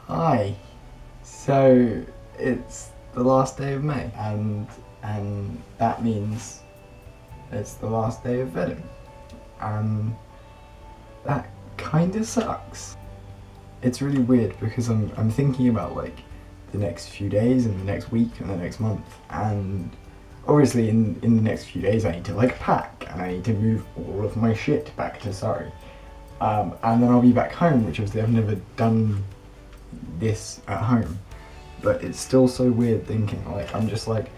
Hi. So it's the last day of May, and that means it's the last day of VEDIM, and that kind of sucks. It's really weird because I'm thinking about like the next few days and the next week and the next month, and obviously in the next few days I need to like pack and I need to move all of my shit back to Surrey, and then I'll be back home, which obviously I've never done this at home, but it's still so weird thinking like I'm just like,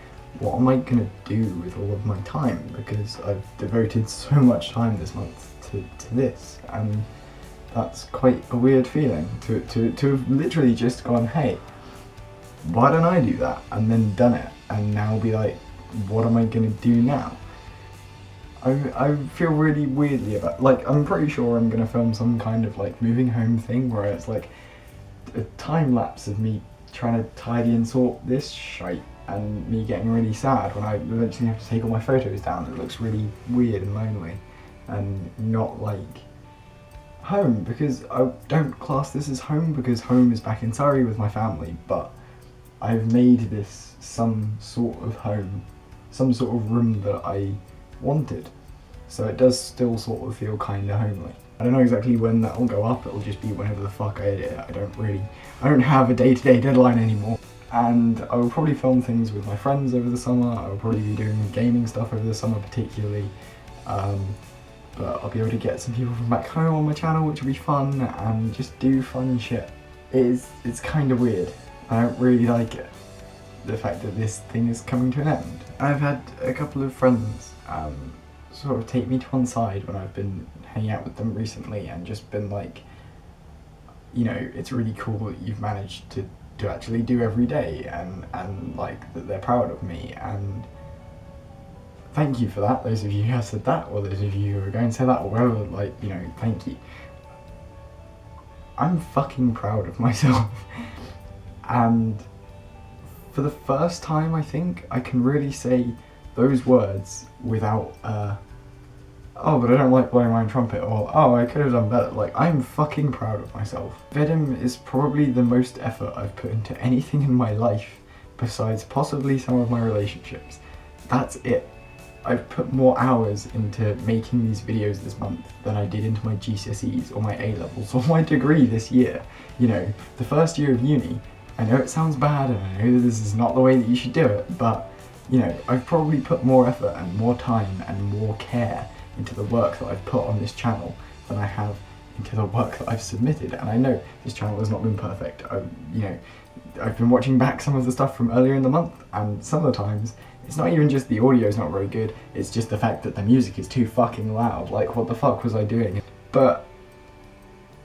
what am I gonna do with all of my time, because I've devoted so much time this month to this, and that's quite a weird feeling to have literally just gone, hey, why don't I do that, and then done it, and now be like, what am I gonna do now? I feel really weirdly about, like, I'm pretty sure I'm gonna film some kind of like moving home thing where it's like a time lapse of me trying to tidy and sort this shite and me getting really sad when I eventually have to take all my photos down. It looks really weird and lonely and not like home, because I don't class this as home because home is back in Surrey with my family, but I've made this some sort of home, some sort of room that I wanted, so it does still sort of feel kind of homely. I don't know exactly when that will go up, it'll just be whenever the fuck I edit it. I don't have a day-to-day deadline anymore. And I will probably film things with my friends over the summer. I will probably be doing gaming stuff over the summer particularly. But I'll be able to get some people from back home on my channel, which will be fun, and just do fun shit. It's kind of weird. I don't really like it, the fact that this thing is coming to an end. I've had a couple of friends sort of take me to one side when I've been hanging out with them recently and just been like, you know, it's really cool that you've managed to actually do every day, and like that they're proud of me, and thank you for that, those of you who have said that, or those of you who are going to say that, or whatever, like, you know, thank you. I'm fucking proud of myself. And for the first time, I think I can really say those words without oh, but I don't like blowing my own trumpet, or oh, I could have done better. Like, I'm fucking proud of myself. VEDIM is probably the most effort I've put into anything in my life, besides possibly some of my relationships. That's it. I've put more hours into making these videos this month than I did into my GCSEs or my A-levels or my degree this year. You know, the first year of uni. I know it sounds bad and I know that this is not the way that you should do it, but, you know, I've probably put more effort and more time and more care into the work that I've put on this channel than I have into the work that I've submitted. And I know this channel has not been perfect. I've been watching back some of the stuff from earlier in the month, and some of the times it's not even just the audio's not very good, it's just the fact that the music is too fucking loud. Like, what the fuck was I doing? But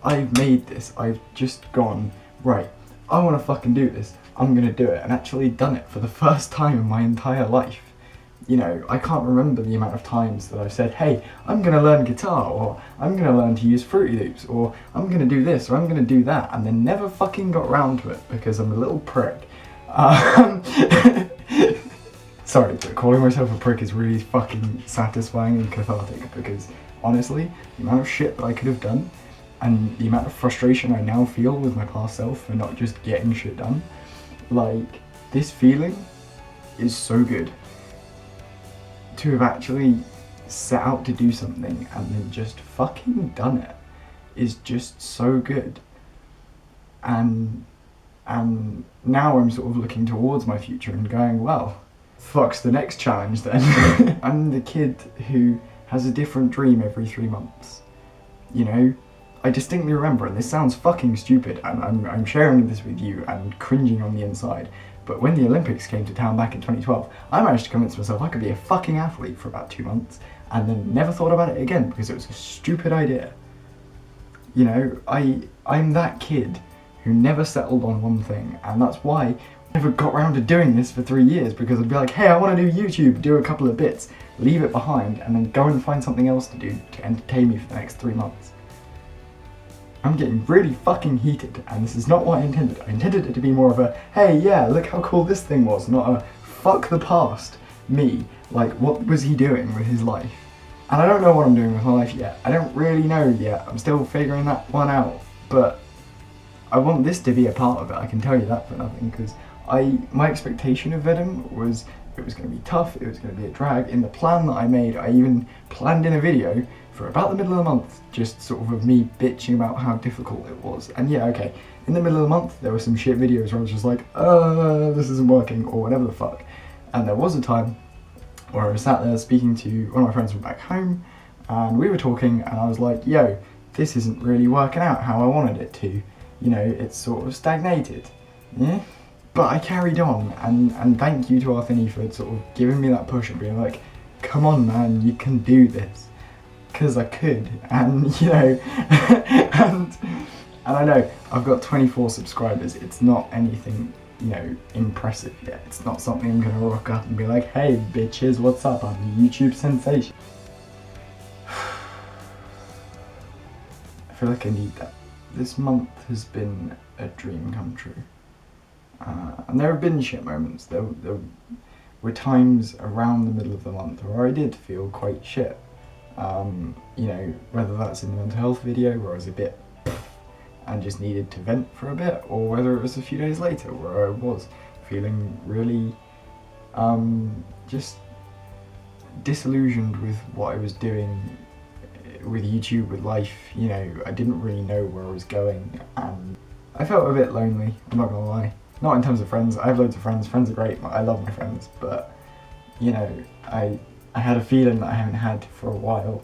I've made this. I've just gone, right, I want to fucking do this, I'm gonna do it, and actually done it for the first time in my entire life. You know, I can't remember the amount of times that I've said, hey, I'm gonna learn guitar, or I'm gonna learn to use Fruity Loops, or I'm gonna do this, or I'm gonna do that, and then never fucking got around to it because I'm a little prick. Sorry, but calling myself a prick is really fucking satisfying and cathartic, because honestly, the amount of shit that I could have done, and the amount of frustration I now feel with my past self for not just getting shit done, like, this feeling is so good. To have actually set out to do something and then just fucking done it is just so good. And now I'm sort of looking towards my future and going, well, fuck's the next challenge then. I'm the kid who has a different dream every 3 months. You know, I distinctly remember, and this sounds fucking stupid, and I'm sharing this with you and cringing on the inside, but when the Olympics came to town back in 2012, I managed to convince myself I could be a fucking athlete for about 2 months, and then never thought about it again because it was a stupid idea. You know, I'm that kid who never settled on one thing, and that's why I never got around to doing this for 3 years, because I'd be like, hey, I want to do YouTube, do a couple of bits, leave it behind, and then go and find something else to do to entertain me for the next 3 months. I'm getting really fucking heated, and this is not what I intended. I intended it to be more of a, hey, yeah, look how cool this thing was, not a, fuck the past, me. Like, what was he doing with his life? And I don't know what I'm doing with my life yet. I don't really know yet. I'm still figuring that one out, but I want this to be a part of it, I can tell you that for nothing, because my expectation of VEDIM was it was going to be tough, it was going to be a drag. In the plan that I made, I even planned in a video for about the middle of the month, just sort of me bitching about how difficult it was. And yeah, okay, in the middle of the month, there were some shit videos where I was just like, this isn't working, or whatever the fuck. And there was a time where I was sat there speaking to one of my friends from back home, and we were talking, and I was like, yo, this isn't really working out how I wanted it to. You know, it's sort of stagnated, yeah? But I carried on, and thank you to Arthini for sort of giving me that push and being like, come on man, you can do this. Because I could, and you know, and I know, I've got 24 subscribers, it's not anything, you know, impressive yet. It's not something I'm gonna rock up and be like, hey bitches, what's up, I'm a YouTube sensation. I feel like I need that. This month has been a dream come true. And there have been shit moments. There were times around the middle of the month where I did feel quite shit. You know, whether that's in the mental health video where I was a bit and just needed to vent for a bit, or whether it was a few days later where I was feeling really just disillusioned with what I was doing with YouTube, with life. You know, I didn't really know where I was going, and I felt a bit lonely, I'm not gonna lie. Not in terms of friends, I have loads of friends are great, I love my friends, but you know, I had a feeling that I haven't had for a while,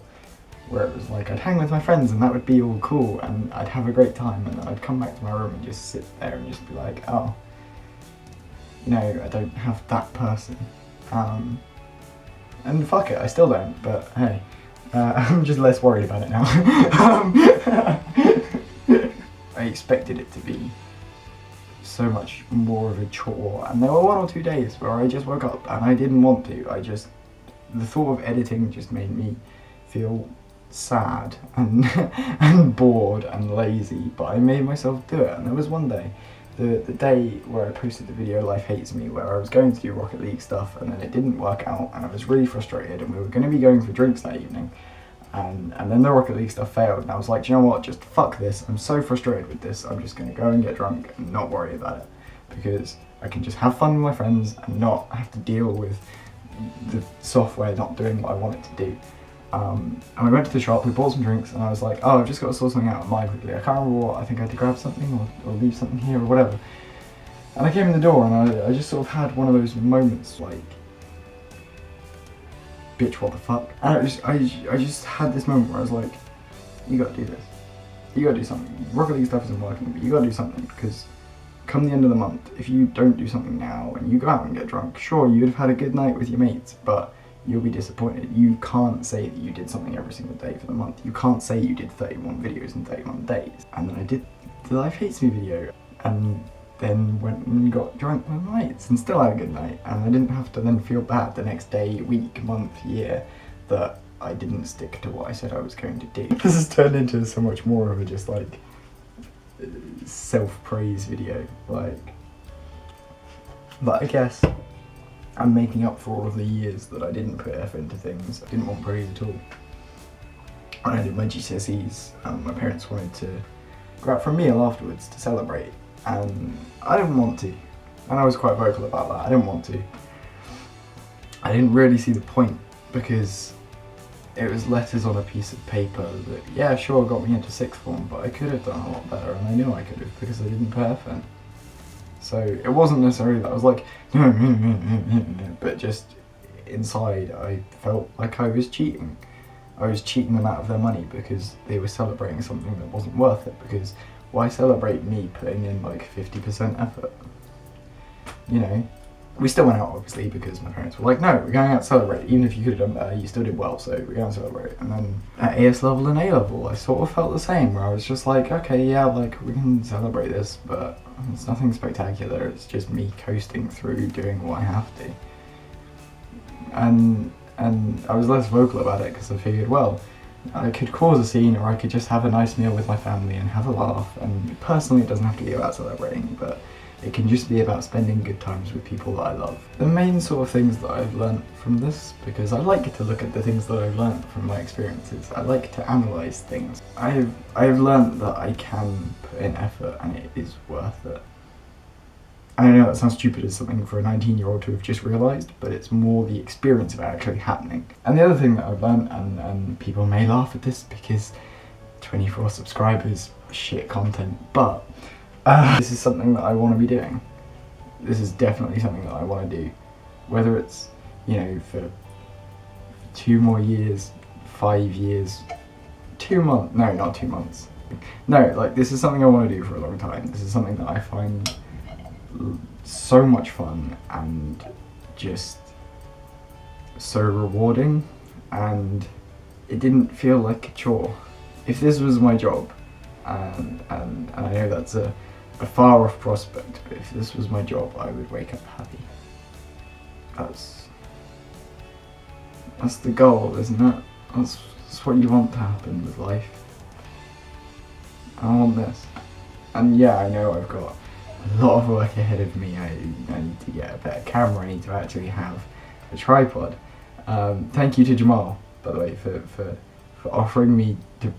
where it was like I'd hang with my friends and that would be all cool and I'd have a great time, and then I'd come back to my room and just sit there and just be like, oh, you know, I don't have that person. And fuck it, I still don't, but hey, I'm just less worried about it now. I expected it to be so much more of a chore, and there were 1 or 2 days where I just woke up and I didn't want to. The thought of editing just made me feel sad and and bored and lazy, but I made myself do it. And there was one day, the day where I posted the video Life Hates Me, where I was going to do Rocket League stuff and then it didn't work out and I was really frustrated, and we were going to be going for drinks that evening, and then the Rocket League stuff failed, and I was like, do you know what, just fuck this, I'm so frustrated with this, I'm just going to go and get drunk and not worry about it, because I can just have fun with my friends and not have to deal with the software not doing what I want it to do. And we went to the shop, we bought some drinks, and I was like, oh, I've just got to sort something out online quickly. I can't remember what, I think I had to grab something or leave something here or whatever. And I came in the door and I just sort of had one of those moments like, bitch, what the fuck? And I just had this moment where I was like, you gotta do this. You gotta do something. Rocket League stuff isn't working, but you gotta do something, because come the end of the month, if you don't do something now and you go out and get drunk, sure, you'd have had a good night with your mates, but you'll be disappointed. You can't say that you did something every single day for the month. You can't say you did 31 videos in 31 days. And then I did the Life Hates Me video, and then went and got drunk with my mates and still had a good night, and I didn't have to then feel bad the next day, week, month, year that I didn't stick to what I said I was going to do. This has turned into so much more of a just like self-praise video, like, but I guess I'm making up for all of the years that I didn't put effort into things. I didn't want praise at all. When I did my GCSEs, my parents wanted to go out for a meal afterwards to celebrate, and I didn't want to, and I was quite vocal about that. I didn't want to. I didn't really see the point, because it was letters on a piece of paper that, yeah, sure, got me into sixth form, but I could have done a lot better, and I knew I could have, because I didn't put effort in. So it wasn't necessarily that I was like, but just inside I felt like I was cheating. I was cheating them out of their money because they were celebrating something that wasn't worth it, because why celebrate me putting in like 50% effort? You know? We still went out, obviously, because my parents were like, no, we're going out to celebrate. Even if you could have done better, you still did well, so we're going to celebrate. And then at AS level and A level, I sort of felt the same, where I was just like, okay, yeah, like, we can celebrate this, but it's nothing spectacular. It's just me coasting through doing what I have to. And I was less vocal about it, because I figured, well, I could cause a scene, or I could just have a nice meal with my family and have a laugh. And personally, it doesn't have to be about celebrating, but It can just be about spending good times with people that I love. The main sort of things that I've learnt from this, because I like to look at the things that I've learnt from my experiences. I like to analyse things. I've learnt that I can put in effort and it is worth it. I know that sounds stupid as something for a 19-year-old to have just realised, but it's more the experience of it actually happening. And the other thing that I've learnt, and people may laugh at this because 24 subscribers, shit content, but this is something that I want to be doing. This is definitely something that I want to do. Whether it's, you know, for 2 more years, 5 years, 2 months, no, not 2 months. No, like, this is something I want to do for a long time. This is something that I find so much fun and just so rewarding, and it didn't feel like a chore. If this was my job, and I know that's a far off prospect, but if this was my job, I would wake up happy. That's the goal, isn't it? That's what you want to happen with life. I want this. And yeah, I know I've got a lot of work ahead of me. I need to get a better camera, I need to actually have a tripod. Thank you to Lmao, by the way, for offering me to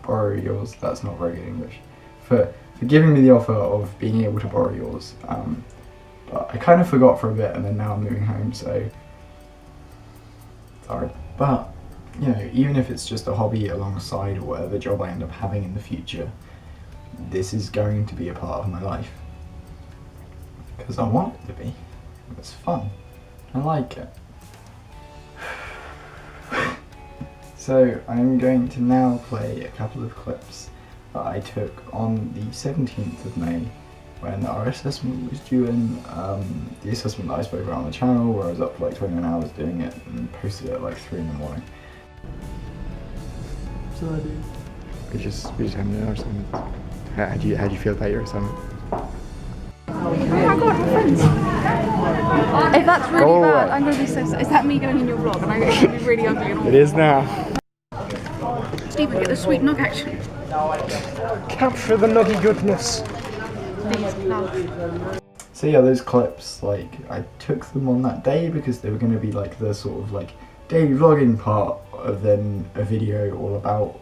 borrow yours. That's not very good English. For giving me the offer of being able to borrow yours. But I kind of forgot for a bit, and then now I'm moving home, so sorry. But, you know, even if it's just a hobby alongside or whatever job I end up having in the future, this is going to be a part of my life. Because I want it to be. It's fun. I like it. So I'm going to now play a couple of clips that I took on the 17th of May when our assessment was due in. The assessment that I spoke about on the channel, where I was up for like 29 hours doing it and posted it at like 3 in the morning. So I do. We just handed in our assignment. How do you feel about your assignment? Oh my god, we're friends! If that's really bad, I'm gonna be so sad. Is that me going in your vlog? And I'm going to be really ugly and all. It is now. Stephen, get the sweet nug action. Capture the nuggy goodness. Please, love. So yeah, those clips, like, I took them on that day because they were going to be like the sort of like daily vlogging part of then a video all about.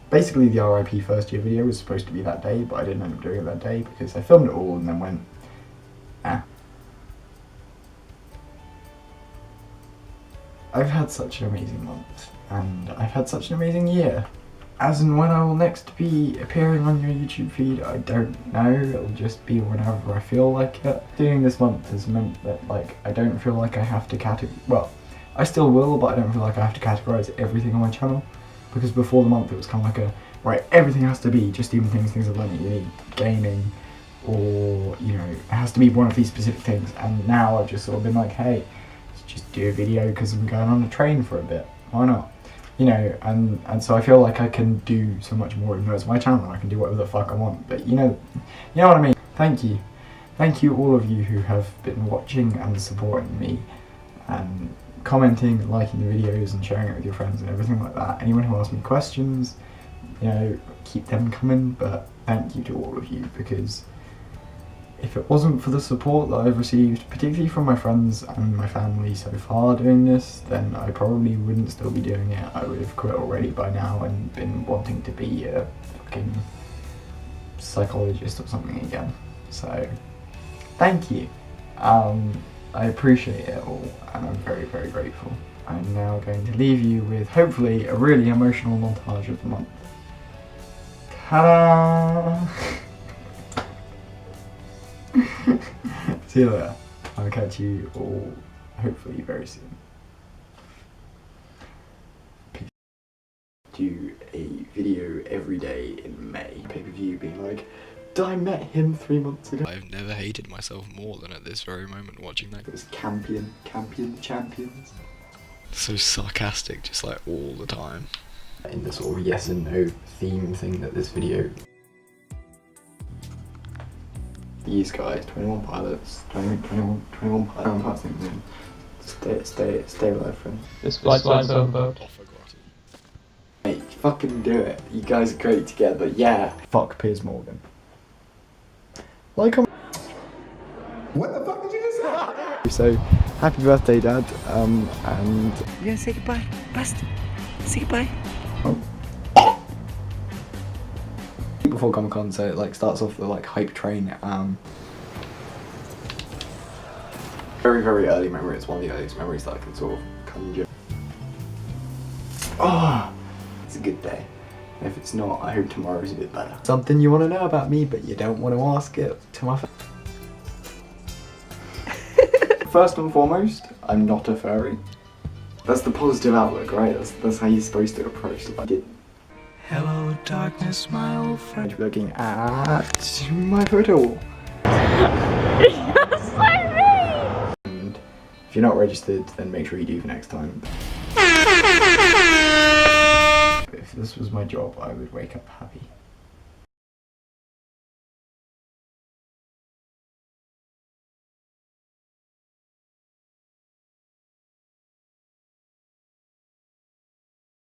Basically, the RIP first year video was supposed to be that day, but I didn't end up doing it that day because I filmed it all and then went, I've had such an amazing month, and I've had such an amazing year. As and when I will next be appearing on your YouTube feed, I don't know. It'll just be whenever I feel like it. Doing this month has meant that, like, I don't feel like I have to well, I still will, but I don't feel like I have to categorize everything on my channel. Because before the month it was kind of like a, right, everything has to be, just even things I've learned that you need, gaming, or, you know, it has to be one of these specific things. And now I've just sort of been like, hey, let's just do a video because I'm going on a train for a bit, why not? You know, and so I feel like I can do so much more, even though it's my channel and I can do whatever the fuck I want, but you know what I mean. Thank you all of you who have been watching and supporting me, and commenting and liking the videos and sharing it with your friends and everything like that. Anyone who asks me questions, you know, keep them coming, but thank you to all of you, because if it wasn't for the support that I've received, particularly from my friends and my family so far doing this, then I probably wouldn't still be doing it. I would have quit already by now and been wanting to be a fucking psychologist or something again. So, thank you. I appreciate it all, and I'm very, very grateful. I'm now going to leave you with, hopefully, a really emotional montage of the month. Ta-da! See you later. I'll catch you all, hopefully, very soon. Peace. Do a video every day in May. Pay-per-view being like, I met him 3 months ago. I've never hated myself more than at this very moment watching that. It was Campion Champions. So sarcastic, just like all the time. In the sort of yes and no theme thing that this video. These guys, 21 pilots, 21 pilots, stay alive, friend. This flight's over. Off a grotto. Mate, fucking do it. You guys are great together, yeah. Fuck Piers Morgan. Like, So, happy birthday, Dad. And You gonna say goodbye? Bust. Say goodbye. before Comic Con, so it like starts off the like hype train. Very, very early memory. It's one of the earliest memories that I can sort of conjure. Oh, it's a good day. And if it's not, I hope tomorrow's a bit better. Something you want to know about me, but you don't want to ask it to my face. First and foremost, I'm not a furry. That's the positive outlook, right? That's how you're supposed to approach it. I didn't. Hello, darkness, my old friend. You're looking at my photo wall. You're so mean! And if you're not registered, then make sure you do for next time. If this was my job, I would wake up happy.